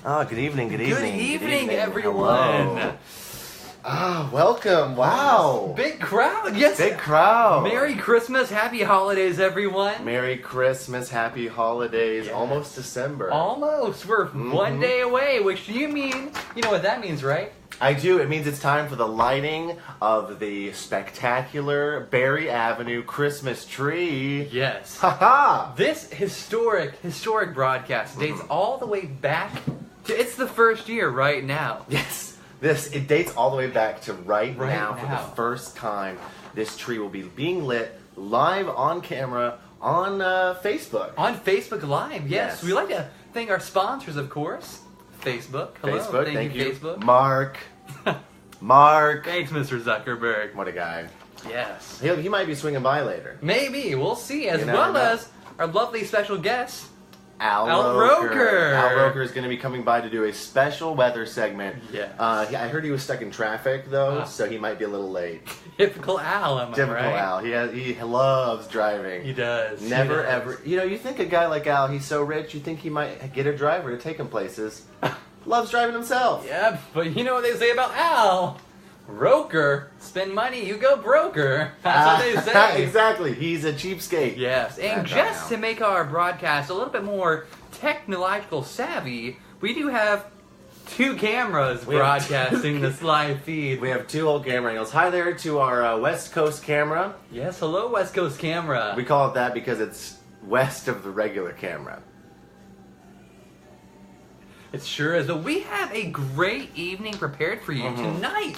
Good evening, good evening. Good evening, everyone. Welcome. Wow. Big crowd, yes. Big crowd. Merry Christmas, Happy Holidays, everyone. Merry Christmas, Happy Holidays. Yes. Almost December. Almost. We're one day away, which you know what that means, right? I do. It means it's time for the lighting of the spectacular Berry Avenue Christmas tree. Yes. Ha-ha! This historic broadcast dates all the way back to, it's the first year right now. Yes. It dates all the way back to right now. For now. the first time. This tree will be being lit live on camera on Facebook. On Facebook Live, yes. Yes. We'd like to thank our sponsors, of course. Facebook. Hello. Facebook, thank you. Facebook. Mark. Mark. Thanks, Mr. Zuckerberg. What a guy. Yes. He might be swinging by later. Maybe. We'll see. As You never well know. as our lovely special guest, Al Roker. Roker. Al Roker is going to be coming by to do a special weather segment. Yes. I heard he was stuck in traffic, though, so he might be a little late. Typical Al, am I Typical right? Al. He loves driving. He does. Never, He does. ever. You think a guy like Al, he's so rich, you think he might get a driver to take him places. Loves driving himself. Yep, but you know what they say about Al? Roker, spend money, you go broker. That's what they say. Exactly. He's a cheapskate. Yes, and That's just Al. to make our broadcast a little bit more technological savvy, we do have two cameras We have broadcasting this live feed. We have two whole camera angles. Hi there to our West Coast camera. Yes, hello West Coast camera. We call it that because it's west of the regular camera. It sure is. But we have a great evening prepared for you tonight.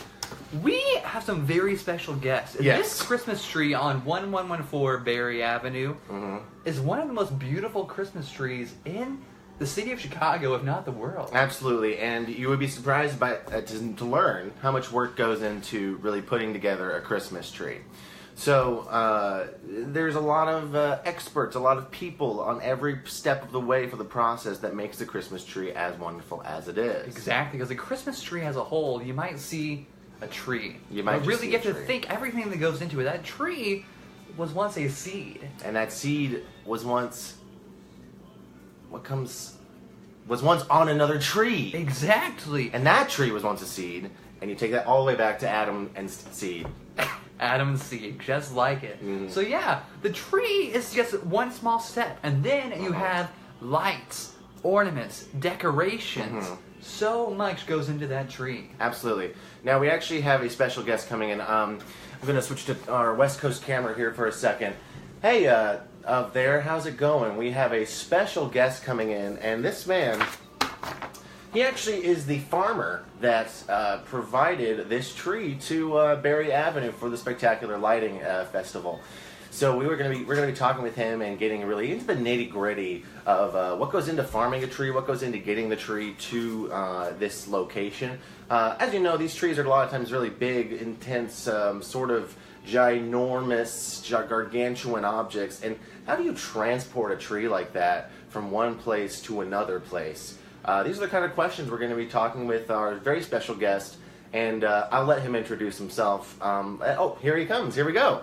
We have some very special guests. Yes. This Christmas tree on 1114 Berry Avenue is one of the most beautiful Christmas trees in the city of Chicago, if not the world. Absolutely, and you would be surprised to learn how much work goes into really putting together a Christmas tree. So there's a lot of experts, a lot of people on every step of the way for the process that makes the Christmas tree as wonderful as it is. Exactly, because the Christmas tree as a whole, you might see a tree. You might but just really see get a to tree. think everything that goes into it. That tree was once a seed. And that seed was once on another tree. Exactly. And that tree was once a seed, and you take that all the way back to Adam and seed. Adam and seed, just like it. So yeah, the tree is just one small step, and then you have lights, ornaments, decorations. So much goes into that tree. Absolutely. Now we actually have a special guest coming in. I'm going to switch to our West Coast camera here for a second. Hey, up there, how's it going? We have a special guest coming in, and this man, he actually is the farmer that provided this tree to Berry Avenue for the spectacular lighting festival. So we're going to be talking with him and getting really into the nitty gritty of what goes into farming a tree, what goes into getting the tree to this location. As you know, these trees are a lot of times really big, intense, sort of ginormous, gargantuan objects. And how do you transport a tree like that from one place to another place? These are the kind of questions we're going to be talking with our very special guest, and I'll let him introduce himself. Oh, here he comes. Here we go.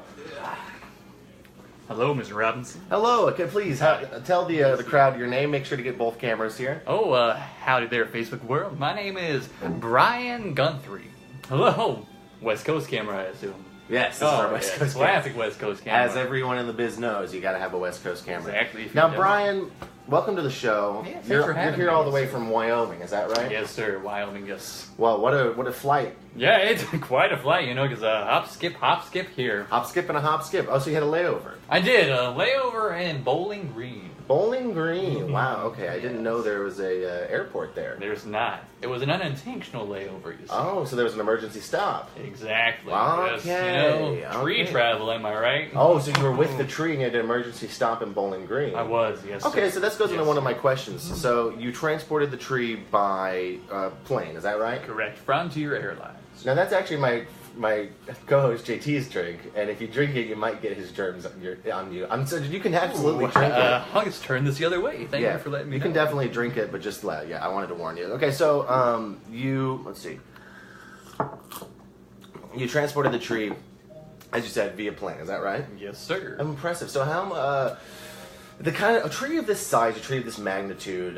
Hello, Mr. Robinson. Hello. Okay, please tell the crowd your name. Make sure to get both cameras here. Oh, howdy there, Facebook world. My name is Brian Gunthree. Hello, West Coast camera, I assume. Yes, this is our West Coast camera. Classic West Coast camera. As everyone in the biz knows, you got to have a West Coast camera. Exactly, if you Now, don't. Brian, welcome to the show. Yeah, thanks you're for having here me. all the way from Wyoming, is that right? Yes, sir. Wyoming, yes. Well, what a flight. Yeah, it's quite a flight, because hop, skip here. Hop, skip, and a hop, skip. Oh, so you had a layover. I did a layover in Bowling Green. Bowling Green. Wow. Okay, I didn't know there was a airport there. There's not. It was an unintentional layover, you see. Oh, so there was an emergency stop. Exactly. Okay, Yes, tree okay. travel, am I right? Oh, so you were with the tree and you had an emergency stop in Bowling Green. I was, yes, sir. Okay, so that goes into Yes, one of sir. my questions. So you transported the tree by plane, is that right? Correct. Frontier Airlines. Now that's actually my co-host JT's drink, and if you drink it, you might get his germs on you. So you can absolutely drink it. I'll just turn this the other way. Thank you for letting me You know. can definitely drink it, but just I wanted to warn you. Okay, so let's see. You transported the tree, as you said, via plane. Is that right? Yes, sir. Impressive. So The kind of a tree of this size, a tree of this magnitude.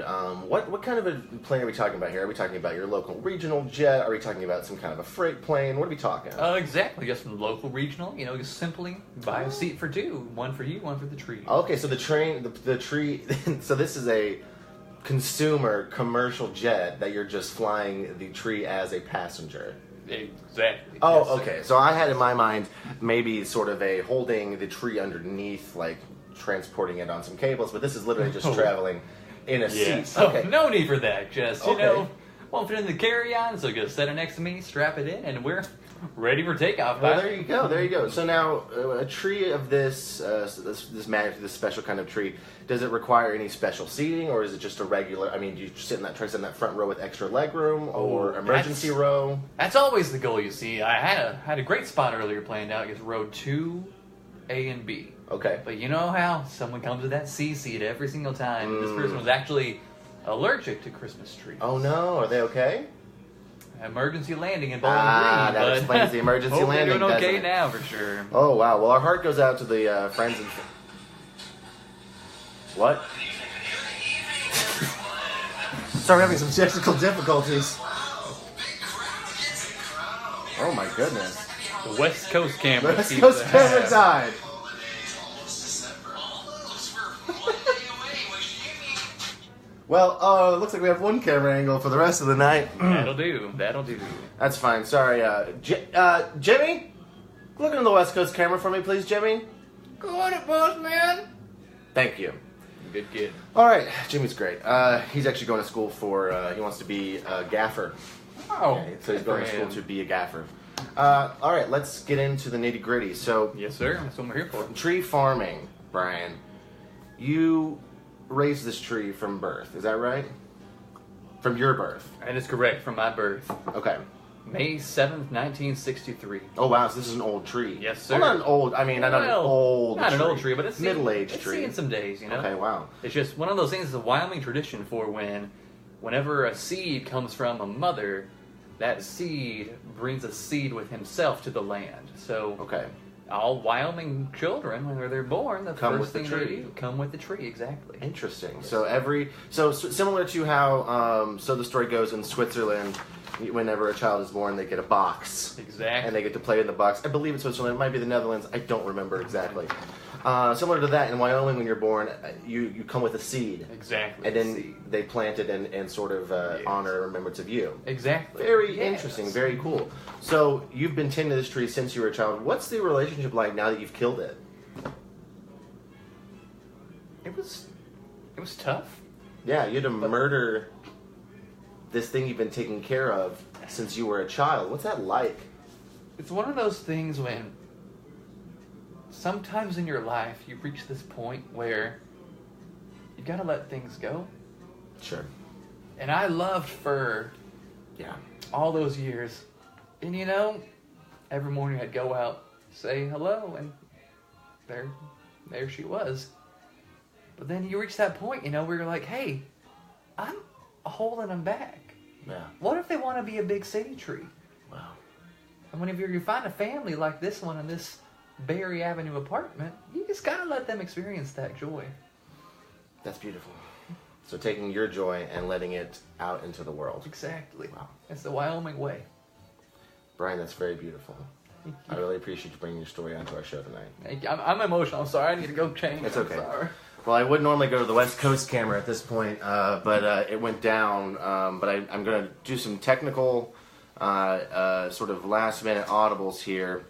What kind of a plane are we talking about here? Are we talking about your local regional jet? Are we talking about some kind of a freight plane? What are we talking? Exactly, just from local regional. Just simply buy a seat for two, one for you, one for the tree. Okay, so the tree. So this is a consumer commercial jet that you're just flying the tree as a passenger. Exactly. Oh, yes, okay. So I had in my mind maybe sort of a holding the tree underneath, like transporting it on some cables, but this is literally just traveling in a seat. Okay. Oh, no need for that. Just, won't fit in the carry-on, so just set it next to me, strap it in, and we're ready for takeoff. Well, there you go. There you go. So now, a tree of this magnitude, this special kind of tree, does it require any special seating, or is it just a regular? I mean, do you try to sit in that front row with extra leg room, or emergency row? That's always the goal. You see, I had a great spot earlier planned out. It's row 2, A and B. Okay. But you know how someone comes with that C seat every single time. This person was actually allergic to Christmas trees. Oh no, are they okay? Emergency landing in Bowling Green. That explains the emergency landing. They're doing okay now for sure. Oh wow. Well, our heart goes out to the friends and. What? Sorry, we're having some technical difficulties. Oh my goodness. The West Coast camera. West Coast camera died. Well, it looks like we have one camera angle for the rest of the night. That'll do. That's fine. Sorry, Jimmy? Look into the West Coast camera for me, please, Jimmy. Go on it, boss man. Thank you. Good kid. All right, Jimmy's great. He's actually going to school for, he wants to be a gaffer. Oh, okay, so he's going to school to be a gaffer. All right, let's get into the nitty gritty. So, yes, sir. That's what we're here for. Tree farming, Brian. You raised this tree from birth, is that right? From your birth? That is correct, from my birth. Okay. May 7th, 1963. Oh, wow, so this is an old tree. Yes, sir. Well, not an old, not an old Not tree. an old tree, but it's middle-aged tree. It's seen some days, Okay, wow. It's just one of those things, it's a Wyoming tradition for whenever a seed comes from a mother, that seed brings a seed with himself to the land. So, okay. All Wyoming children, when they're born, the first thing they do come with the tree. Exactly. Interesting. Yes. So similar to how so the story goes in Switzerland, whenever a child is born, they get a box. Exactly. And they get to play in the box. I believe it's Switzerland. It might be the Netherlands. I don't remember exactly. Similar to that, in Wyoming, when you're born, you come with a seed. Exactly. And then they plant it and sort of honor and remembrance of you. Exactly. Very interesting. Very cool. So you've been tending this tree since you were a child. What's the relationship like now that you've killed it? It was tough. Yeah, you had to murder this thing you've been taking care of since you were a child. What's that like? It's one of those things when sometimes in your life you reach this point where you gotta let things go. Sure. And I loved fur. Yeah. All those years. And every morning I'd go out, say hello, and there she was. But then you reach that point, where you're like, hey, I'm holding them back. Yeah. What if they want to be a big city tree? Wow. And whenever you find a family like this one in this Berry Avenue apartment, you just gotta let them experience that joy. That's beautiful. So taking your joy and letting it out into the world. Exactly. Wow. It's the Wyoming way. Brian, that's very beautiful. I really appreciate you bringing your story onto our show tonight. I'm emotional. I'm sorry. I need to go change. It's okay. Well, I would normally go to the West Coast camera at this point, but it went down. But I'm going to do some technical sort of last-minute audibles here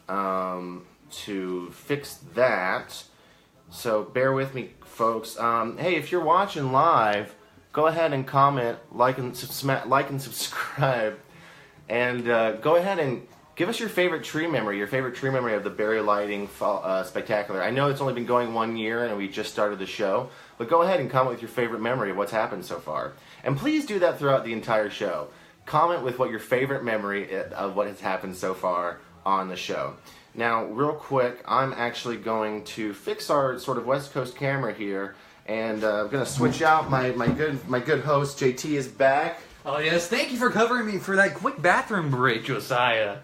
to fix that. So bear with me, folks. Hey, if you're watching live, go ahead and comment, like and subscribe, and go ahead and give us your favorite tree memory of the Berry Lighting Spectacular. I know it's only been going 1 year and we just started the show, but go ahead and comment with your favorite memory of what's happened so far. And please do that throughout the entire show. Comment with what your favorite memory of what has happened so far on the show. Now, real quick, I'm actually going to fix our sort of West Coast camera here, and I'm going to switch out my good host, JT is back. Oh yes, thank you for covering me for that quick bathroom break, Josiah.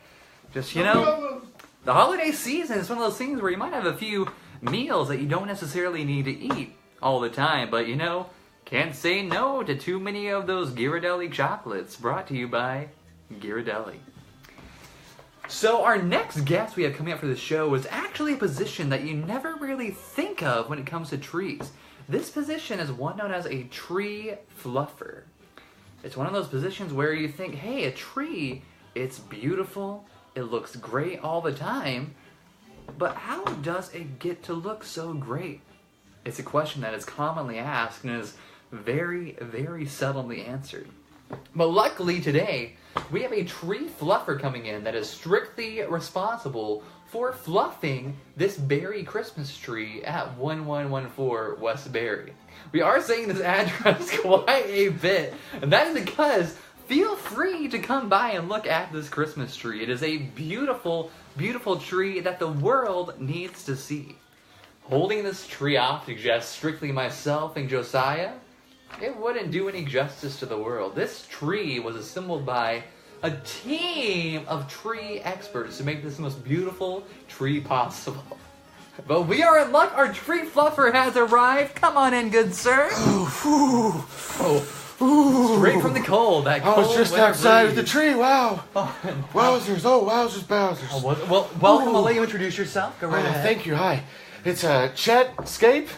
Just, the holiday season is one of those things where you might have a few meals that you don't necessarily need to eat all the time, but can't say no to too many of those Ghirardelli chocolates, brought to you by Ghirardelli. So our next guest we have coming up for the show is actually a position that you never really think of when it comes to trees. This position is one known as a tree fluffer. It's one of those positions where you think, hey, a tree, it's beautiful, it looks great all the time, but how does it get to look so great? It's a question that is commonly asked and is very, very seldomly answered. But luckily today, we have a tree fluffer coming in that is strictly responsible for fluffing this Berry Christmas tree at 1114 West Berry. We are saying this address quite a bit, and that is because feel free to come by and look at this Christmas tree. It is a beautiful, beautiful tree that the world needs to see. Holding this tree off to just strictly myself and Josiah, it wouldn't do any justice to the world. This tree was assembled by a team of tree experts to make this most beautiful tree possible. But we are in luck. Our tree fluffer has arrived. Come on in, good sir. Straight from the cold. That cold I was just outside with the tree. Wow. Wowzers. Bowsers. Well, welcome. I'll let you introduce yourself. Go right ahead. Thank you. Hi. It's Chet Scape.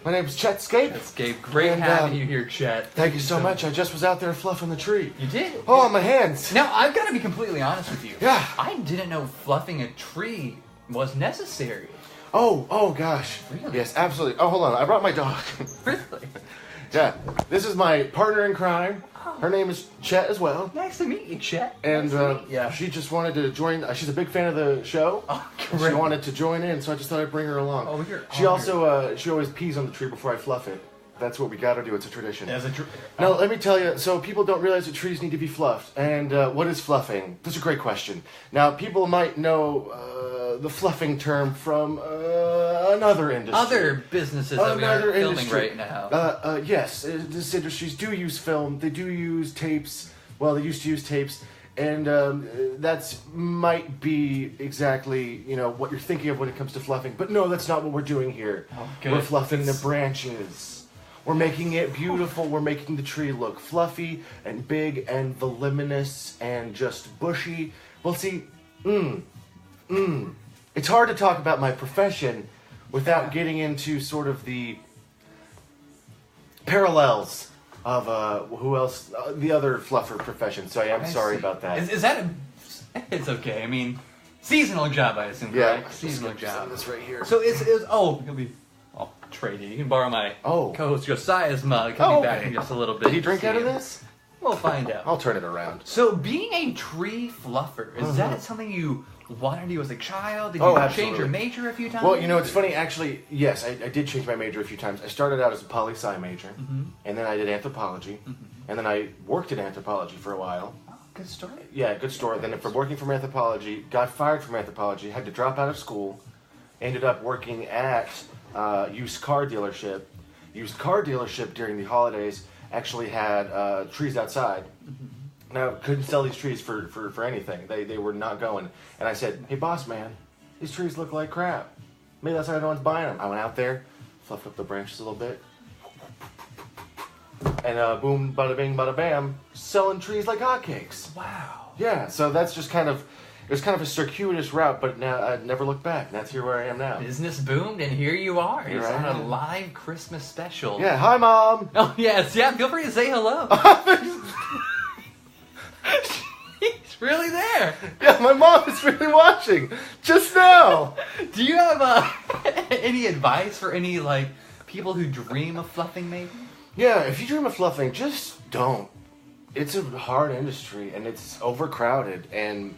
My name is Chet Scape. Scape. Great having you here, Chet. Thank you so much. I just was out there fluffing the tree. You did? Oh, on my hands. Now, I've got to be completely honest with you. Yeah. I didn't know fluffing a tree was necessary. Oh gosh. Really? Yes, absolutely. Oh, hold on. I brought my dog. Really? Yeah. This is my partner in crime. Her name is Chet as well. Nice to meet you, Chet. And nice to meet you. she just wanted to join. She's a big fan of the show. Oh, she wanted to join in, so I just thought I'd bring her along. Oh, you're She also, she always pees on the tree before I fluff it. That's what we gotta do. It's a tradition. Now, let me tell you, so people don't realize that trees need to be fluffed. And what is fluffing? That's a great question. Now, people might know the fluffing term from another industry. Other businesses that we are filming right now. Yes, these industries do use film. They do use tapes. Well, they used to use tapes. And that's might be exactly, what you're thinking of when it comes to fluffing. But no, that's not what we're doing here. Oh, good. We're fluffing the branches. We're making it beautiful. We're making the tree look fluffy and big and voluminous and just bushy. Well, see, it's hard to talk about my profession without getting into sort of the parallels of who else, the other fluffer profession. So I'm sorry about that. Is that it's okay. I mean, seasonal job, I assume, Yeah. right? Seasonal job. This right here. So you'll be... I'll trade you. You can borrow my co-host Josiah's mug. He'll be back in just a little bit. Did he drink out of this? We'll find out. I'll turn it around. So, being a tree fluffer, is that something you wanted to do as a child? Did you absolutely. change your major a few times? Well, it's funny. Actually, yes, I did change my major a few times. I started out as a poli-sci major, and then I did anthropology, and then I worked in anthropology for a while. Oh, good story. Yeah, good story. Then for working from anthropology, got fired from anthropology, had to drop out of school, ended up working at used car dealership. Used car dealership during the holidays actually had trees outside. Now, couldn't sell these trees for anything. They were not going. And I said, hey, boss man, these trees look like crap. Maybe that's why no one's buying them. I went out there, fluffed up the branches a little bit, and boom, bada bing, bada bam, selling trees like hotcakes. Wow. Yeah, so that's just it was kind of a circuitous route, but now I never looked back. And that's where I am now. Business boomed, and here you are. Here It's I on a am. live Christmas special. Yeah, hi, Mom. Oh, yes. Yeah, feel free to say hello. He's really there. Yeah, my mom is really watching just now. Do you have any advice for any, people who dream of fluffing, maybe? Yeah, if you dream of fluffing, just don't. It's a hard industry, and it's overcrowded, and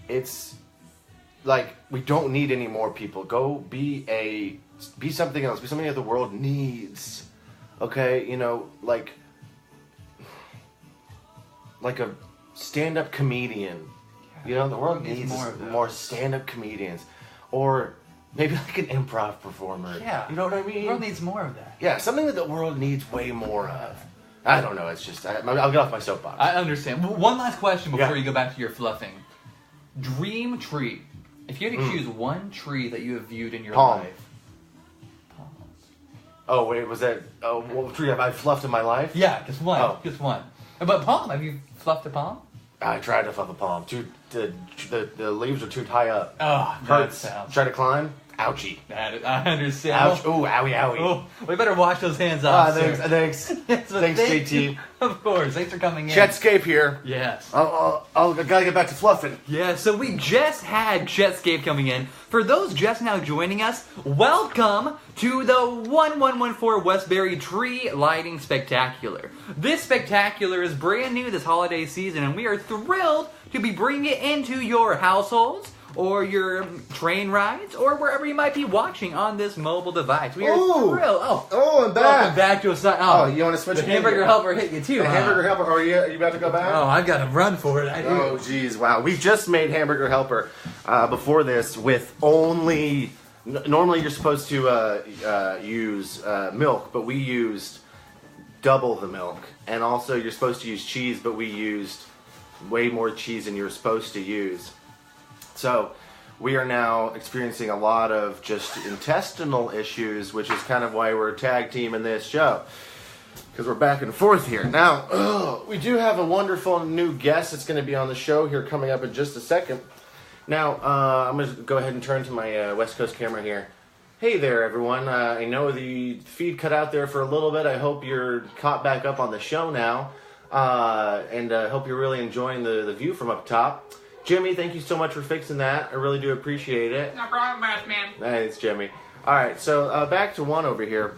it's we don't need any more people. Go be something else. Be something that the world needs. Okay, like a stand-up comedian. The world needs more stand-up comedians, or maybe like an improv performer. Yeah, you know what I mean. The world needs more of that. Yeah, something that the world needs way more of. I don't know. It's just I'll get off my soapbox. I understand. One last question before Yeah. you go back to your fluffing. Dream tree. If you had to choose one tree that you have viewed in your Palm. life, Oh, wait, was that... Oh, what tree have I fluffed in my life? Yeah, just one. Oh. Just one. But palm, have you fluffed a palm? I tried to fluff a palm. The leaves are too high up. Oh, Hurts. that sounds... Try to climb. Ouchie. I understand. Ouch. Ooh, owie, owie. Oh, we better wash those hands off, Thanks, sir. thanks. Yes, but Thanks, thank JT. you. Of course. Thanks for coming in. Jetscape here. Yes. I gotta get back to fluffing. Yeah, so we just had Jetscape coming in. For those just now joining us, welcome to the 1114 Westbury Tree Lighting Spectacular. This spectacular is brand new this holiday season, and we are thrilled to be bringing it into your households, or your train rides, or wherever you might be watching on this mobile device. We are thrilled. I'm back. Welcome back to a side. Oh, you want to switch? The hamburger helper hit you too. The hamburger helper. Are you about to go back? Oh, I've got to run for it. I do. Oh, geez, wow. We just made hamburger helper before this with only... Normally you're supposed to use milk, but we used double the milk. And also you're supposed to use cheese, but we used way more cheese than you're supposed to use. So we are now experiencing a lot of just intestinal issues, which is kind of why we're a tag team in this show. Because we're back and forth here. Now, we do have a wonderful new guest that's going to be on the show here coming up in just a second. Now, I'm going to go ahead and turn to my West Coast camera here. Hey there, everyone. I know the feed cut out there for a little bit. I hope you're caught back up on the show now. And I hope you're really enjoying the view from up top. Jimmy, thank you so much for fixing that. I really do appreciate it. No problem, boss man. Thanks, Jimmy. All right, so back to one over here.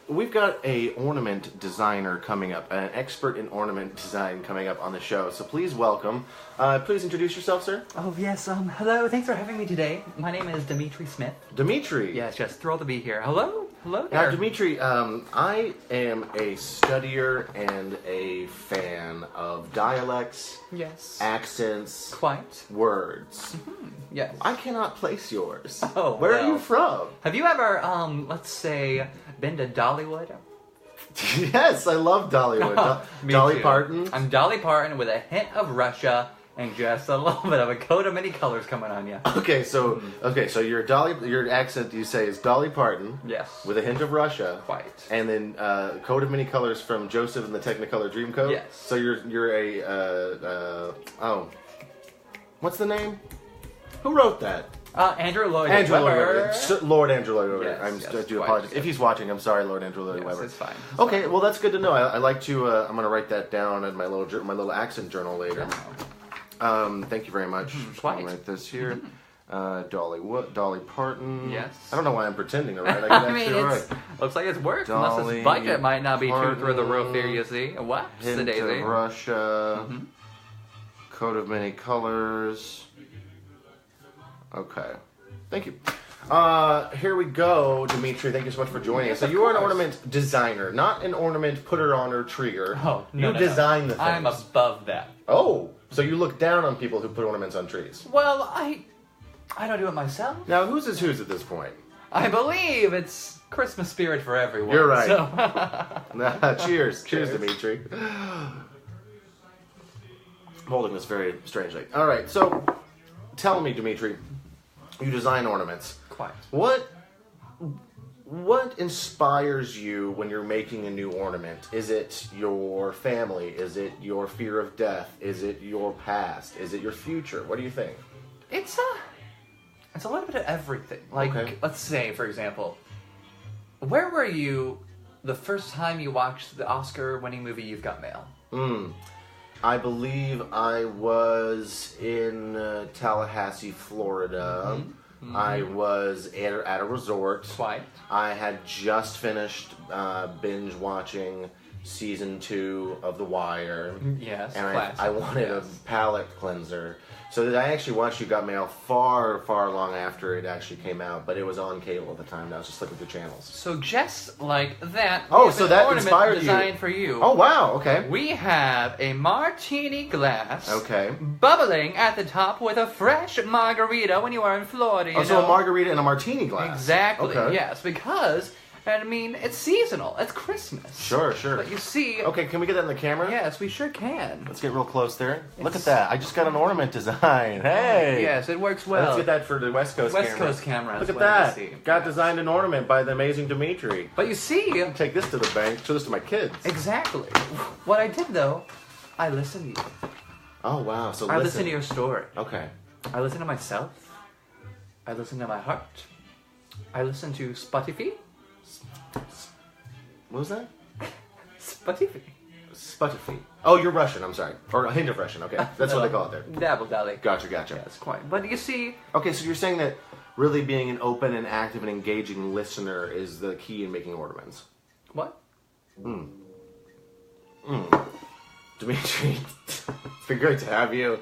We've got a ornament designer coming up, an expert in ornament design coming up on the show. So please welcome. Please introduce yourself, sir. Oh, yes. Hello. Thanks for having me today. My name is Dimitri Smith. Dimitri. Yes, just thrilled to be here. Hello. Hello Now, there. Dimitri, I am a studier and a fan of dialects, Yes. accents, Quite. words. Yes. I cannot place yours. Oh, Where are well. you from? Have you ever, let's say, been to Dollywood? Yes, I love Dollywood. Me Dolly too. Parton. I'm Dolly Parton with a hint of Russia and just a little bit of a coat of many colors coming on you. Okay, so your accent you say is Dolly Parton. Yes. With a hint of Russia. Quite. And then coat of many colors from Joseph and the Technicolor Dreamcoat. Yes. So you're a what's the name? Who wrote that? Andrew Lloyd Andrew Lloyd Webber. Webber. Lord Andrew Lloyd Webber. Yes, I do quite. apologize. If he's watching, I'm sorry, Lord Andrew Lloyd Yes, Webber. it's fine. It's Okay, fine. well that's good to know. I like to. I'm going to write that down in my little accent journal later. Thank you very much. Quite. I'll write this here. Dolly Parton. Yes. I don't know why I'm pretending to write. I can I mean, actually it's, write. looks like it's worked. Unless Dolly this budget might not be too through the roof here, Parton. you see. What's the Hint daisy? of Russia. Coat of many colors. Okay. Thank you. Here we go, Dimitri. Thank you so much for joining us. So Of you are an course. ornament designer, not an ornament putter on or trigger. Oh, no, you no, design no. the things. I'm above that. Oh, so you look down on people who put ornaments on trees. Well, I don't do it myself. Now, whose is whose at this point? I believe it's Christmas spirit for everyone. You're right. So. Cheers. Cheers, Dimitri. I'm holding this very strangely. All right, so tell me, Dimitri, you design ornaments. Quite. What inspires you when you're making a new ornament? Is it your family? Is it your fear of death? Is it your past? Is it your future? What do you think? It's a little bit of everything. Like, Okay. let's say, for example, where were you the first time you watched the Oscar-winning movie You've Got Mail? I believe I was in Tallahassee, Florida. I was at a resort. Quite. I had just finished binge watching season 2 of The Wire. Yes, And classic. I wanted Yes. a palate cleanser. So I actually watched You Got Mail far, far long after it actually came out, but it was on cable at the time. I was just flipping through channels. So just like that, Oh, we have so an that ornament inspired you. designed for you. Oh, wow, okay. We have a martini glass, Okay. bubbling at the top with a fresh margarita when you are in Florida. You Oh, so a know? margarita in a martini glass. Exactly. Okay. Yes, because And I mean, it's seasonal. It's Christmas. Sure. But you see... Okay, can we get that in the camera? Yes, we sure can. Let's get real close there. Look at that. I just got an ornament design. Hey! Yes, it works well. Let's get that for the West Coast camera. West Coast camera. Look at that. that. Got designed an ornament by the amazing Dimitri. But you see... Take this to the bank. Show this to my kids. Exactly. What I did, though, I listened to you. Oh, wow. So I listened to your story. Okay. I listened to myself. I listened to my heart. I listened to Spotify. What was that? Spotify. Spotify. Oh, you're Russian. I'm sorry. Or a hint of Russian. Okay. That's what they call it there. Dabble dally. Gotcha. Yes, quite. But you see... Okay, so you're saying that really being an open and active and engaging listener is the key in making ornaments. What? Dimitri, it's been great to have you.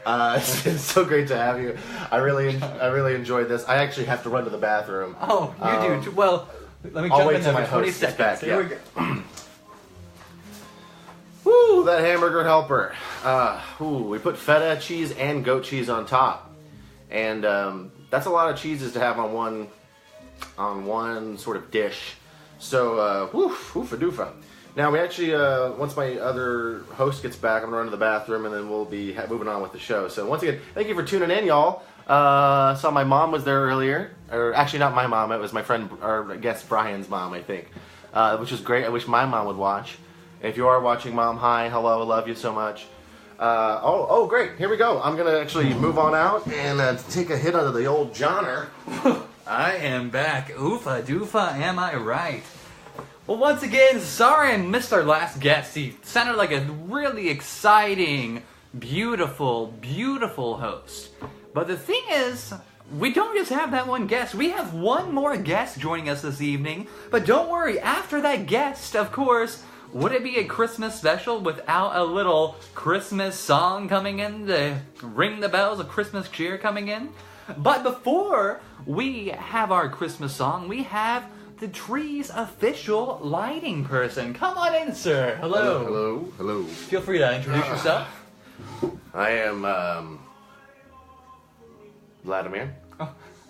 It's been so great to have you. I really enjoyed this. I actually have to run to the bathroom. Oh, you do. Well, let me I'll jump wait in till there my for 20 host gets seconds. back. Here Yeah. we go. Woo, that hamburger helper. We put feta cheese and goat cheese on top. And that's a lot of cheeses to have on one sort of dish. So, oofa doofa. Now, we actually, once my other host gets back, I'm going to run to the bathroom, and then we'll be moving on with the show. So, once again, thank you for tuning in, y'all. Saw my mom was there earlier. Or, actually, not my mom. It was my friend, or I guess Brian's mom, I think. Which was great. I wish my mom would watch. If you are watching, Mom, hi, hello, I love you so much. Great. Here we go. I'm going to actually move on out and take a hit out of the old Johnner. I am back. Oofa doofa, am I right? Well, once again, sorry I missed our last guest. He sounded like a really exciting, beautiful, beautiful host. But the thing is, we don't just have that one guest. We have one more guest joining us this evening. But don't worry, after that guest, of course, would it be a Christmas special without a little Christmas song coming in to ring the bells of Christmas cheer coming in? But before we have our Christmas song, we have the tree's official lighting person. Come on in, sir. Hello. Hello. Feel free to introduce yourself. I am, Vladimir.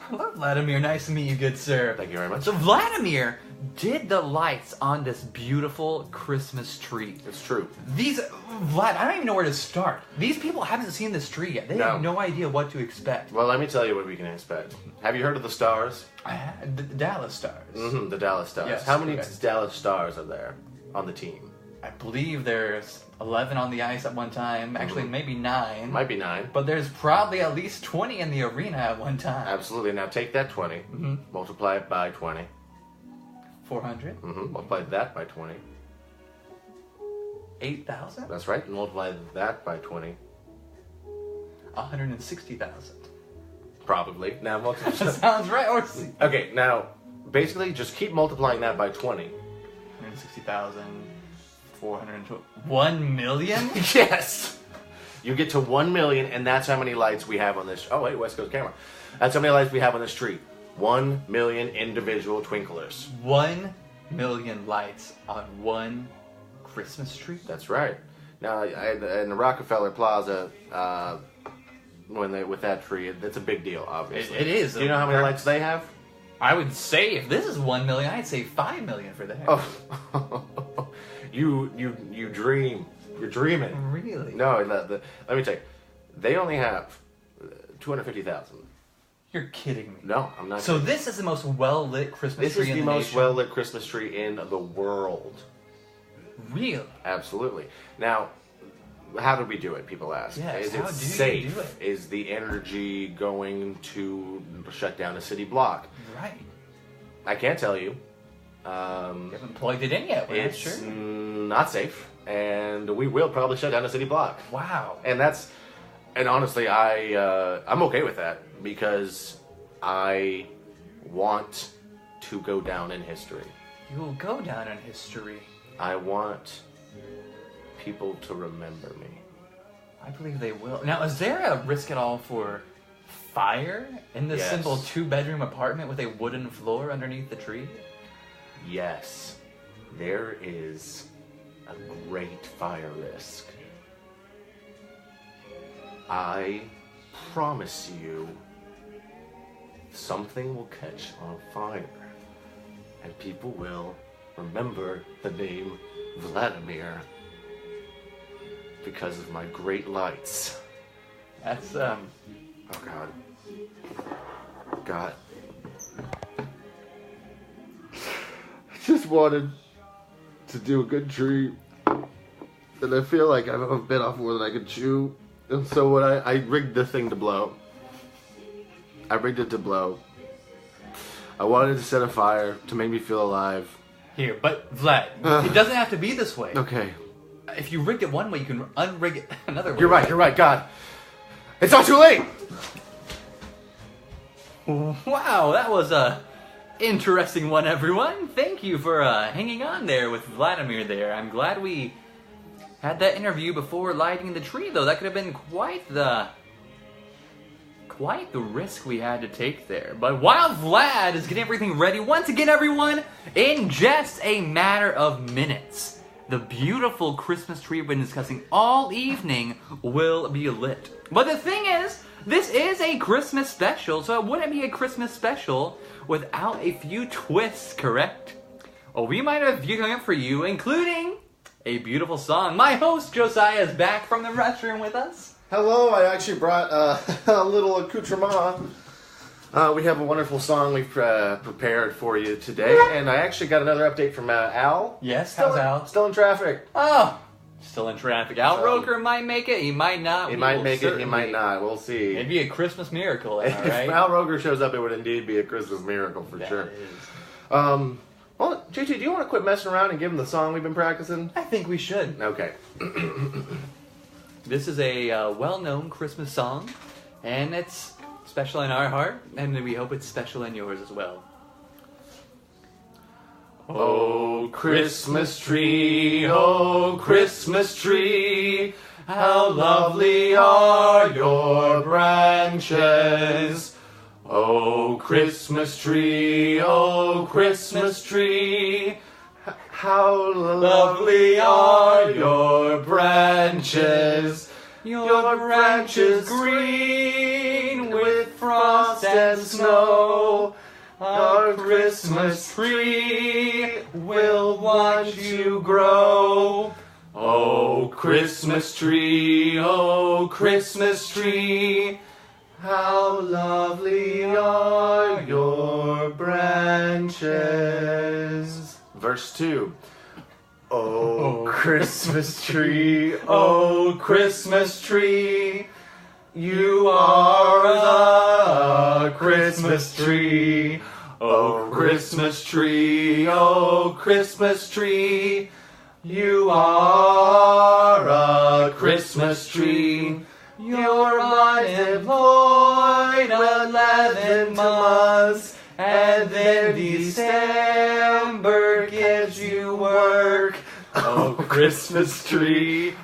Hello, Vladimir. Nice to meet you, good sir. Thank you very much. So Vladimir did the lights on this beautiful Christmas tree. It's true. Vlad, I don't even know where to start. These people haven't seen this tree yet. They have no idea what to expect. Well, let me tell you what we can expect. Have you heard of the stars? The Dallas Stars. Mm-hmm, the Dallas Stars. Yes, How many correct. Dallas Stars are there on the team? I believe there's 11 on the ice at one time. Actually, maybe 9. Might be 9. But there's probably at least 20 in the arena at one time. Absolutely. Now take that 20, multiply it by 20. 400? Multiply that by 20. 8,000? That's right. And multiply that by 20. 160,000. Probably. Now multiply. Sounds right. Or Okay, now basically just keep multiplying that by 20. 160,000. 420. 1 million? Yes! You get to 1 million, and that's how many lights we have on this. Oh, wait, West Coast camera. That's how many lights we have on this tree. 1 million individual twinklers. 1 million lights on one Christmas tree? That's right. Now, in the Rockefeller Plaza, with that tree, it's a big deal, obviously. It is. Do you know how many lights they have? I would say if this is 1 million, I'd say 5 million for that. Oh, you dream. You're dreaming. Really? No, let me tell you. They only have 250,000. You're kidding me. No, I'm not. So this is the most well-lit Christmas This tree is in the the most nation? well-lit Christmas tree in the world. Really? Absolutely. Now, how did we do it? People ask. Yes, Is how it do you safe? do it? Is the energy going to shut down a city block? Right. I can't tell you. You haven't plugged it in yet, we're not It's sure. not safe, and we will probably shut down a city block. Wow. And honestly, I'm okay with that because I want to go down in history. You will go down in history. I want people to remember me. I believe they will. Now, is there a risk at all for fire in this Yes. simple 2-bedroom apartment with a wooden floor underneath the tree? Yes, there is a great fire risk. I promise you, something will catch on fire. and people will remember the name Vladimir because of my great lights. That's Oh God. God. I just wanted to do a good tree, and I feel like I've bit off more than I could chew, and so what I rigged the thing to blow. I rigged it to blow. I wanted to set a fire to make me feel alive. here, but Vlad, it doesn't have to be this way. Okay. If you rigged it one way, you can unrig it another way. You're right, God. It's not too late! Wow, that was a interesting one, everyone. Thank you for hanging on there with Vladimir there. I'm glad we had that interview before lighting the tree, though. That could have been quite the risk we had to take there. But while Vlad is getting everything ready, once again, everyone, in just a matter of minutes, the beautiful Christmas tree we've been discussing all evening will be lit. But the thing is, this is a Christmas special, so it wouldn't be a Christmas special without a few twists, correct? Well, we might have a few coming up for you, including a beautiful song. My host, Josiah, is back from the restroom with us. Hello, I actually brought a little accoutrement. We have a wonderful song we've prepared for you today, and I actually got another update from Al. Yes, how's Al? Still in traffic. Oh, still in traffic. Al Roker might make it, he might not. He might make it, he might not. We'll see. It'd be a Christmas miracle, am I If right? Al Roker shows up, it would indeed be a Christmas miracle for sure. That is. Well, JT, do you want to quit messing around and give him the song we've been practicing? I think we should. Okay. This is a well-known Christmas song, and it's special in our heart, and we hope it's special in yours as well. Oh, Christmas tree, oh, Christmas tree, how lovely are your branches. Oh, Christmas tree, how lovely are your branches. Your branches green with frost and snow. Our Christmas tree will watch you grow. Oh, Christmas tree, how lovely are your branches. Verse 2. Oh, Christmas tree, you are a Christmas tree. Oh, Christmas tree, you are a Christmas tree. You're unemployed 11 months, and then December gives you work. Oh, Christmas tree,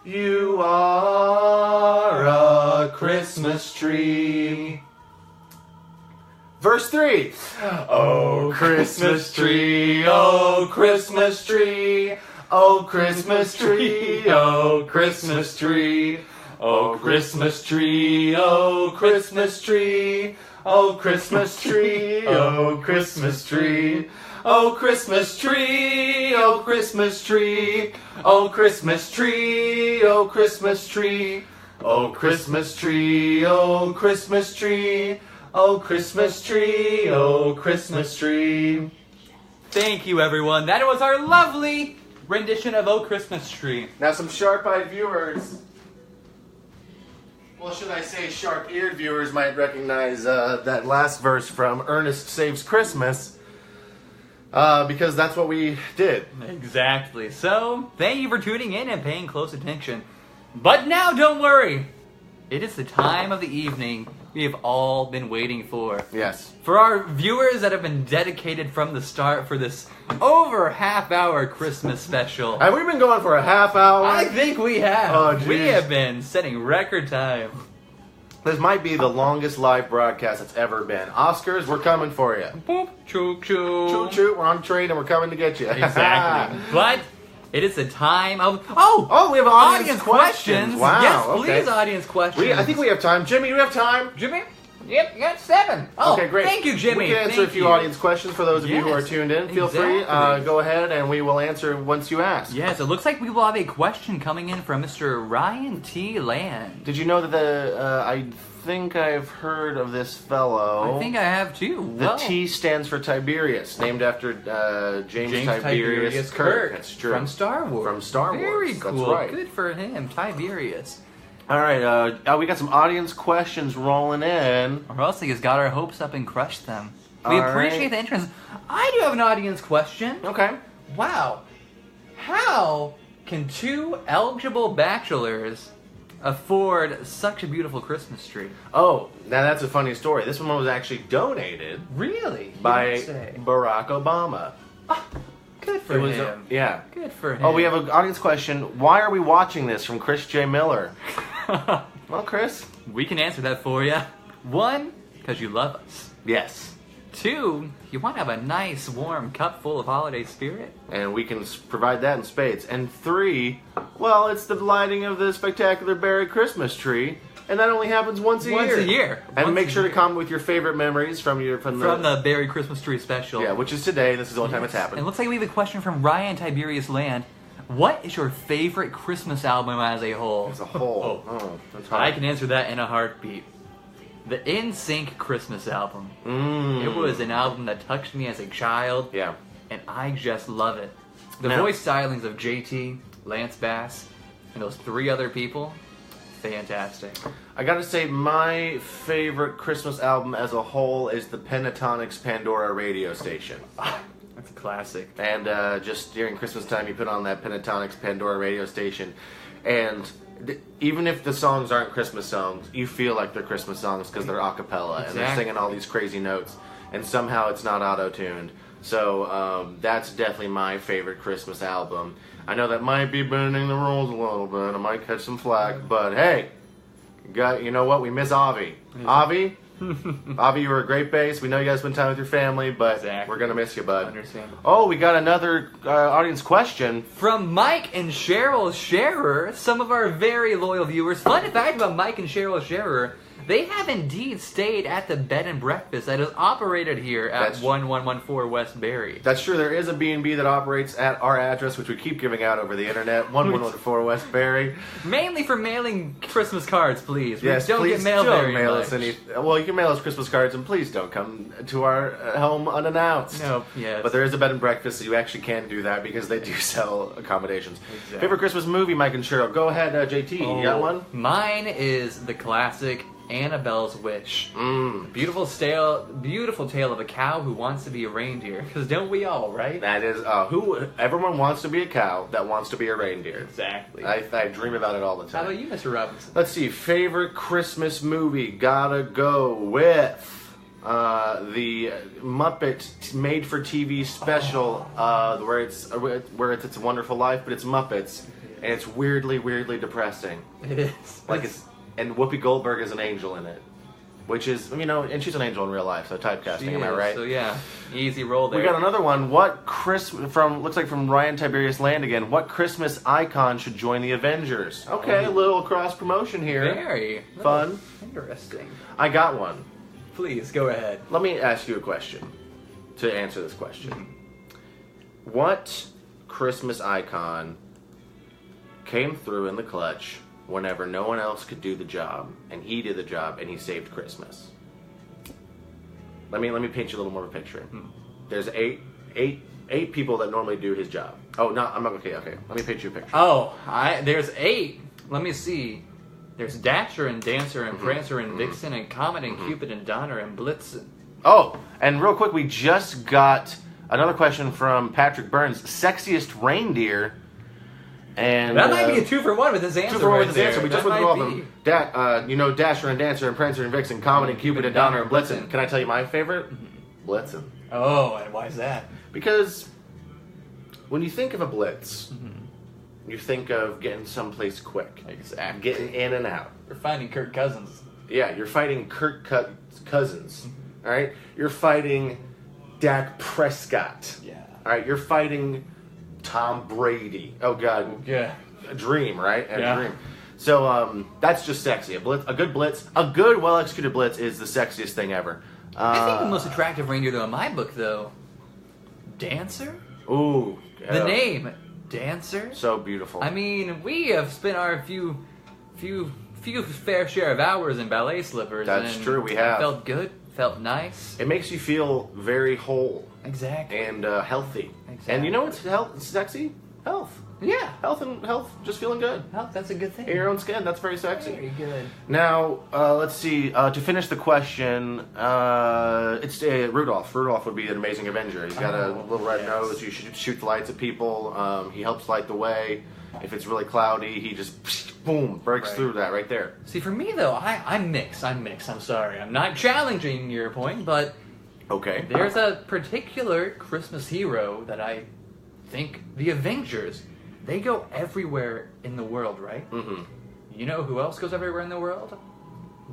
you are a Christmas tree. Verse 3. Oh, Christmas tree, oh, Christmas tree, oh, Christmas tree, oh, Christmas tree, oh, Christmas tree, oh, Christmas tree, oh, Christmas tree, oh, Christmas tree, oh, Christmas tree, oh, Christmas tree, oh, Christmas tree, oh, Christmas tree, oh, Christmas tree, oh, Christmas tree, oh, Christmas tree, oh, Christmas tree. Thank you, everyone. That was our lovely rendition of Oh Christmas Tree. Now some sharp-eyed viewers, well, should I say sharp-eared viewers might recognize that last verse from Ernest Saves Christmas, because that's what we did. Exactly. So, thank you for tuning in and paying close attention. But now, don't worry. It is the time of the evening we have all been waiting for. Yes. For our viewers that have been dedicated from the start for this over half-hour Christmas special. Have we been going for a half hour? I think we have. Oh, geez. We have been setting record time. This might be the longest live broadcast that's ever been. Oscars, we're coming for you. Boop, choo choo. Choo choo, we're on train and we're coming to get you. Exactly. But it is the time of we have audience questions. Wow. Yes, okay. please, audience questions. I think we have time. Jimmy, do we have time? Jimmy, Yep, you got 7. Oh, Okay, great. Thank you, Jimmy. We can answer Thank a few you. audience questions for those of you who are Yes, tuned in. Feel free, exactly. go ahead, and we will answer once you ask. Yes, it looks like we will have a question coming in from Mr. Ryan T. Land. Did you know that I think I've heard of this fellow. I think I have too. The Well, T stands for Tiberius, named after James Tiberius Kirk. That's true. From Star Wars. From Star Wars. Very That's cool. right. Good for him, Tiberius. All right, we got some audience questions rolling in. Or else he has got our hopes up and crushed them. We All appreciate right. the entrance. I do have an audience question. Okay. Wow. How can 2 eligible bachelors afford such a beautiful Christmas tree? Oh, now that's a funny story. This one was actually donated Really? You by don't say. Barack Obama. Good for him. Yeah. Good for him. Oh, we have an audience question. Why are we watching this from Chris J. Miller? Well, Chris? We can answer that for you. 1, because you love us. Yes. 2, you want to have a nice warm cup full of holiday spirit. And we can provide that in spades. And 3, well, it's the lighting of the spectacular Barry Christmas tree. And that only happens once a Once year. a year. And Once make a sure to year. comment with your favorite memories from From the Barry Christmas tree special. Yeah, which is today. This is the only time it's And happened. it looks like we have a question from Ryan Tiberius Land. What is your favorite Christmas album as a whole? As a whole. Oh, that's hard. I can answer that in a heartbeat. The NSYNC Christmas album. It was an album that touched me as a child. Yeah. And I just love it. The Now- voice stylings of JT, Lance Bass, and those 3 other people, fantastic. I gotta say, my favorite Christmas album as a whole is the Pentatonics Pandora radio station. That's a classic. And just during Christmas time, you put on that Pentatonics Pandora radio station, and even if the songs aren't Christmas songs, you feel like they're Christmas songs because they're a cappella and they're Exactly. singing all these crazy notes, and somehow it's not auto-tuned. So that's definitely my favorite Christmas album. I know that might be bending the rules a little bit. I might catch some flack, but hey, you know what? We miss Avi. Avi? Avi, you were a great bass. We know you guys spend time with your family, but Exactly. we're going to miss you, bud. Understandable. Oh, we got another audience question. From Mike and Cheryl Scherer, some of our very loyal viewers. Fun fact about Mike and Cheryl Scherer, they have indeed stayed at the bed and breakfast that is operated here at That's- 1114 West Berry. That's true. There is a B&B that operates at our address, which we keep giving out over the internet, 1114 West Berry. Mainly for mailing Christmas cards, please. Yes, we don't please get mail don't very mail much. us any. Well, you can mail us Christmas cards, and please don't come to our home unannounced. Nope, yes. But there is a bed and breakfast, so you actually can do that because they do sell accommodations. Exactly. Favorite Christmas movie, Mike and Cheryl? Go ahead, JT. You got one? Mine is the classic Annabelle's Wish. Beautiful tale of a cow who wants to be a reindeer. Because don't we all, right? That is everyone wants to be a cow that wants to be a reindeer. Exactly. I dream about it all the time. How about you, Mr. Robinson? Let's see, favorite Christmas movie. Gotta go with the Muppet made-for-TV special, where it's It's a Wonderful Life, but it's Muppets, and it's weirdly depressing. It is. And Whoopi Goldberg is an angel in it, which is, and she's an angel in real life, so typecasting, am I right? So yeah, easy roll there. We got another one. Looks like from Ryan Tiberius Land again. What Christmas icon should join the Avengers? Okay, a little cross promotion here. Very Fun. interesting. I got one. Please go ahead. Let me ask you a question to answer this question. What Christmas icon came through in the clutch whenever no one else could do the job, and he did the job, and he saved Christmas? Let me paint you a little more of a picture. There's eight people that normally do his job. Oh, no, I'm not okay. Let me paint you a picture. Oh, there's 8. Let me see. There's Dasher and Dancer and Prancer and Vixen and Comet and Cupid and Donner and Blitzen. Oh, and real quick, we just got another question from Patrick Burns. Sexiest reindeer. And That might be a 2-for-1 with his answer. 2 for 1 right with his answer. there. We just That went through all might of be. them. Dasher and Dancer and Prancer and Vixen, Comet and Cupid and Donner and Blitzen. Can I tell you my favorite? Blitzen. Oh, and why is that? Because when you think of a blitz, you think of getting someplace quick. Exactly. Getting in and out. We're finding Kirk Cousins. Yeah, you're fighting Cousins. All right? You're fighting Dak Prescott. Yeah. All right? You're fighting Tom Brady. Oh, God. Yeah. A dream, right? A Yeah. dream. So that's just sexy. A good blitz, a good well-executed blitz is the sexiest thing ever. I think the most attractive reindeer, though, in my book, though, Dancer? Ooh. The name, Dancer? So beautiful. I mean, we have spent our few fair share of hours in ballet slippers. That's and true, we have. Felt good, felt nice. It makes you feel very whole. Exactly. And healthy. Exactly. And you know what's sexy? Health. Yeah. Health, just feeling good. Health, that's a good thing. In your own skin, that's very sexy. Very good. Now, let's see. To finish the question, it's Rudolph. Rudolph would be an amazing Avenger. He's got a little red nose. You should shoot the lights at people. He helps light the way. If it's really cloudy, he just, boom, breaks through that right there. See, for me, though, I'm mixed. I'm sorry. I'm not challenging your point, but Okay. there's a particular Christmas hero that I think the Avengers, they go everywhere in the world, right? Mm-hmm. You know who else goes everywhere in the world?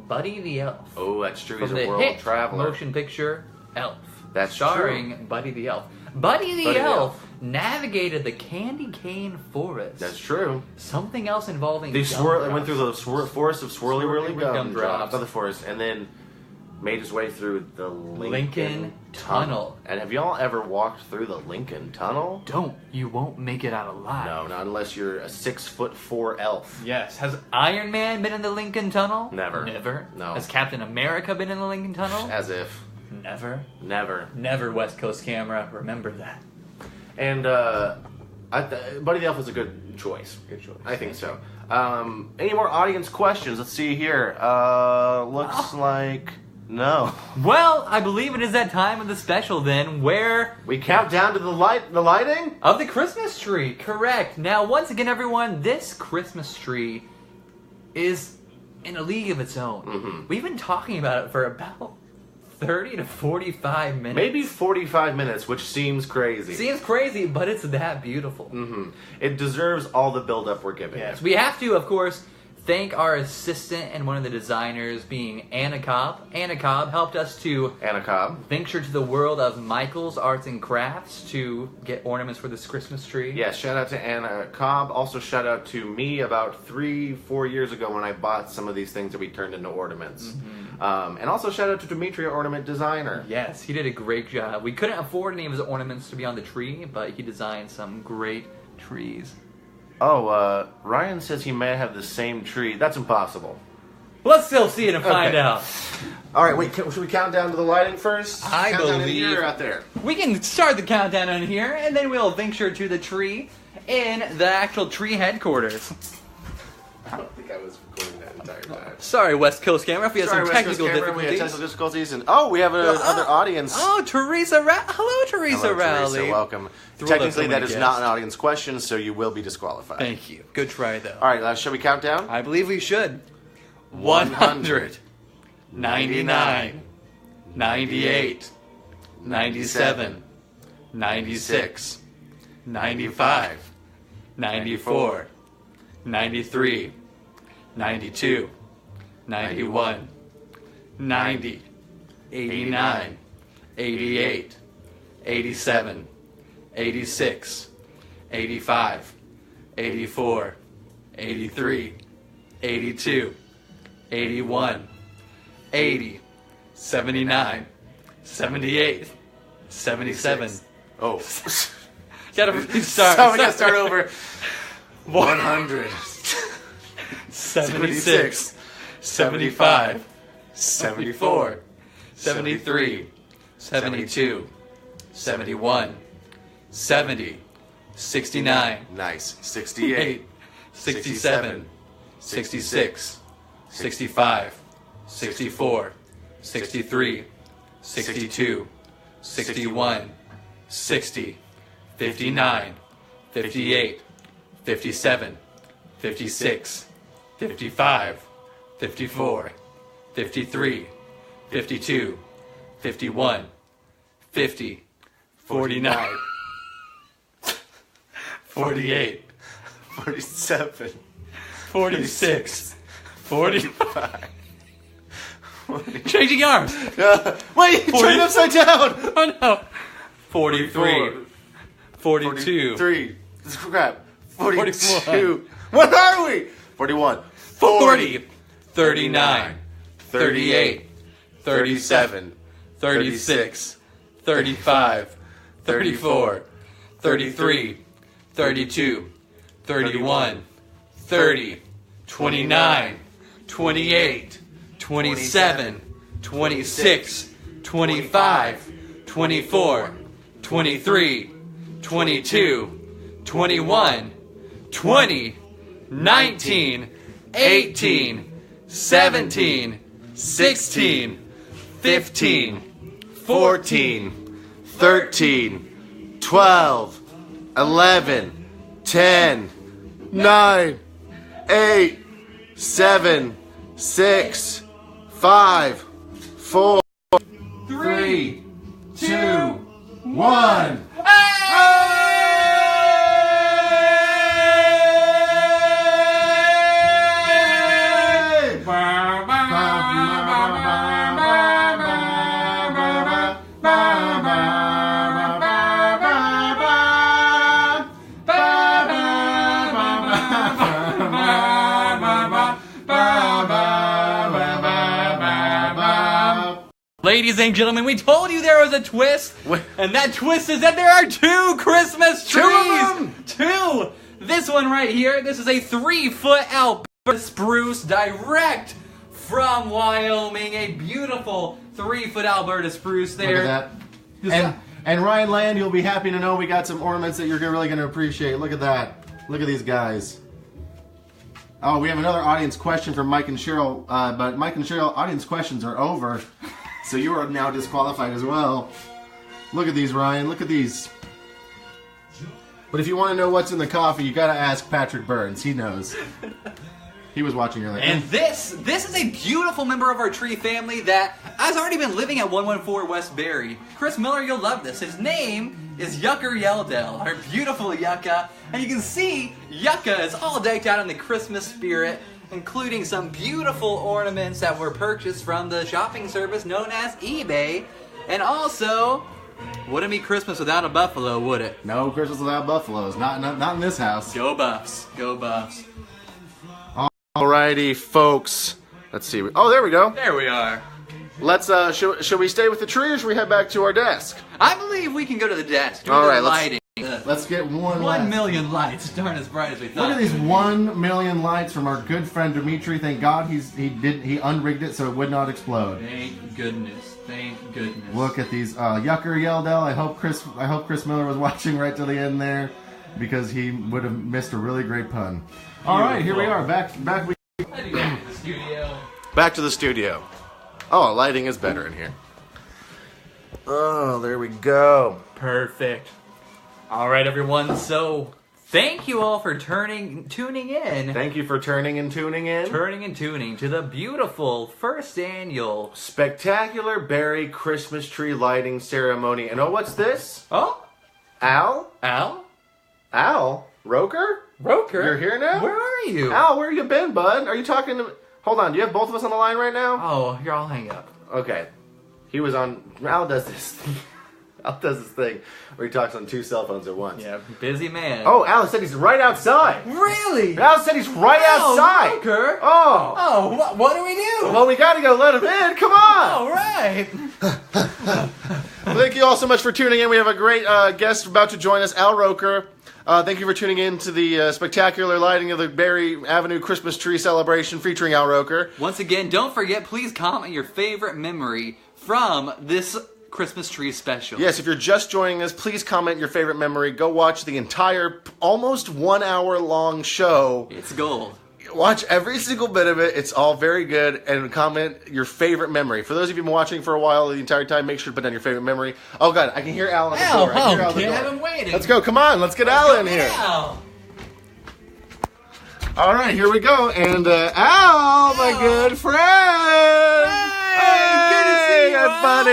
Buddy the Elf. Oh, that's true. He's From a the world hit traveler. motion picture Elf. That's starring Buddy the Elf. Buddy the Elf navigated the candy cane forest. That's true. Something else involving They gumdrops. went through the forest of swirly whirly Swirly gumdrops, other forest, and then made his way through the Lincoln Tunnel. And have y'all ever walked through the Lincoln Tunnel? You won't make it out alive. No, not unless you're a 6'4" elf. Yes. Has Iron Man been in the Lincoln Tunnel? Never. Never? No. Has Captain America been in the Lincoln Tunnel? As if. Never. Never. West Coast Camera. Remember that. And Buddy the Elf is a good choice. Good choice. I think so. Any more audience questions? Let's see here. Looks like no. Well, I believe it is that time of the special then where We count down to the lighting? of the Christmas tree. Correct. Now, once again, everyone, this Christmas tree is in a league of its own. Mm-hmm. We've been talking about it for about 30 to 45 minutes. Maybe 45 minutes, which seems crazy. Seems crazy, but it's that beautiful. Mm-hmm. It deserves all the build-up we're giving Yes, it. we have to, of course, thank our assistant and one of the designers, being Anna Cobb. Anna Cobb helped us to Anna Cobb. venture to the world of Michael's Arts and Crafts to get ornaments for this Christmas tree. Yeah, shout out to Anna Cobb. Also shout out to me about 3-4 years ago when I bought some of these things that we turned into ornaments. Mm-hmm. And also shout out to Dimitri, our ornament designer. Yes, he did a great job. We couldn't afford any of his ornaments to be on the tree, but he designed some great trees. Oh, Ryan says he may have the same tree. That's impossible. Let's still see it and find Okay. out. All right, wait. Should we count down to the lighting first? I count down in believe- here or out there. We can start the countdown on here, and then we'll venture to the tree in the actual tree headquarters. I don't think I was recording that entire time. Sorry, West Coast Camera, if we had Sorry, some West Coast technical Camera, we had difficulties. technical difficulties, and we have another audience. Oh, Teresa Hello, Teresa Hello, Rowley. Teresa, welcome. Thrilled to have Technically, so that many is not guests. an audience question, so you will be disqualified. Thank you. Good try, though. All right, shall we count down? I believe we should. 100, 99, 98, 97, 96, 95, 94, 93, 92, 91, 90, 89, 88, 87, 86, 85, 84, 83, 82, 81, 80, 79, 78, 77. Oh. Gotta restart. So we gotta start over. 100. 76, 75, 74, 73, 72, 71, 70, 69, Nice. 68. 67, 66, 65, 64, 63, 62, 61, 60, 59, 58, 57, 56, 55, 54, 53, 52, 51, 50, 49, 48, 47. 46, 45. Changing arms. Wait, turn it upside down. Oh no. 43, 42, 3. Crap. 42. 41. What are we? 41. 40, 39, 38, 37, 36, 35, 34, 33, 32, 31, 30, 29, 28, 27, 26, 25, 24, 23, 22, 21, 20, 19, 18, 17, 16, 15, 14, 13, 12, 11, 10, 9, 8, 7, 6, 5, 4, 3, 2, 1. Ladies and gentlemen, we told you there was a twist, and that twist is that there are 2 Christmas trees! 2 of them! 2! This one right here, this is a 3-foot Alberta spruce direct from Wyoming. A beautiful 3-foot Alberta spruce there. Look at that. And Ryan Land, you'll be happy to know we got some ornaments that you're really going to appreciate. Look at that. Look at these guys. Oh, we have another audience question from Mike and Cheryl, but Mike and Cheryl, audience questions are over. So you are now disqualified as well. Look at these, Ryan. Look at these. But if you want to know what's in the coffee, you got to ask Patrick Burns. He knows. He was watching earlier. And this is a beautiful member of our tree family that has already been living at 114 West Berry. Chris Miller, you'll love this. His name is Yucker Yeldell, our beautiful Yucca. And you can see Yucca is all decked out in the Christmas spirit, including some beautiful ornaments that were purchased from the shopping service known as eBay. And also, wouldn't be Christmas without a buffalo, would it? No Christmas without buffaloes. Not in this house. Go Buffs. Go Buffs. Alrighty, folks. Let's see. Oh, there we go. There we are. Let's. Should we stay with the tree or should we head back to our desk? I believe we can go to the desk. All right, lighting. Let's get one. 1 million lights. Darn as bright as we thought. Look at these 1 million lights from our good friend Dimitri. Thank God he unrigged it so it would not explode. Thank goodness. Thank goodness. Look at these. Yucker Yeldell. I hope Chris Miller was watching right to the end there, because he would have missed a really great pun. All right, here we are. Back to the studio. Back to the studio. Oh, lighting is better in here. Oh, there we go. Perfect. All right, everyone. So, thank you all for tuning in. Thank you for turning and tuning in. Turning and tuning to the beautiful first annual Spectacular Berry Christmas Tree Lighting Ceremony. And oh, what's this? Oh, Al? Roker? Roker. You're here now? Where are you? Al, where you been, bud? Are you talking to... Hold on, do you have both of us on the line right now? Oh, here, I'll hang up. Okay. He was on... Al does this thing where he talks on 2 cell phones at once. Yeah, busy man. Oh, Al said he's right outside. Really? Al said he's right outside. Roker. Oh. Oh, what do we do? Well, we gotta go let him in. Come on. All right. Well, thank you all so much for tuning in. We have a great guest about to join us, Al Roker. Thank you for tuning in to the spectacular lighting of the Berry Avenue Christmas Tree Celebration featuring Al Roker. Once again, don't forget, please comment your favorite memory from this Christmas tree special. Yes, if you're just joining us, please comment your favorite memory. Go watch the entire, almost 1 hour long show. It's gold. Watch every single bit of it. It's all very good. And comment your favorite memory. For those of you who've been watching for a while, the entire time, make sure to put down your favorite memory. Oh, God, I can hear Al on the door. I can hear Al on the door. I've been waiting. Let's go. Come on. Let's get Al in here. Al. All right, here we go. And Al, my good friend. Hey, good to see you, buddy.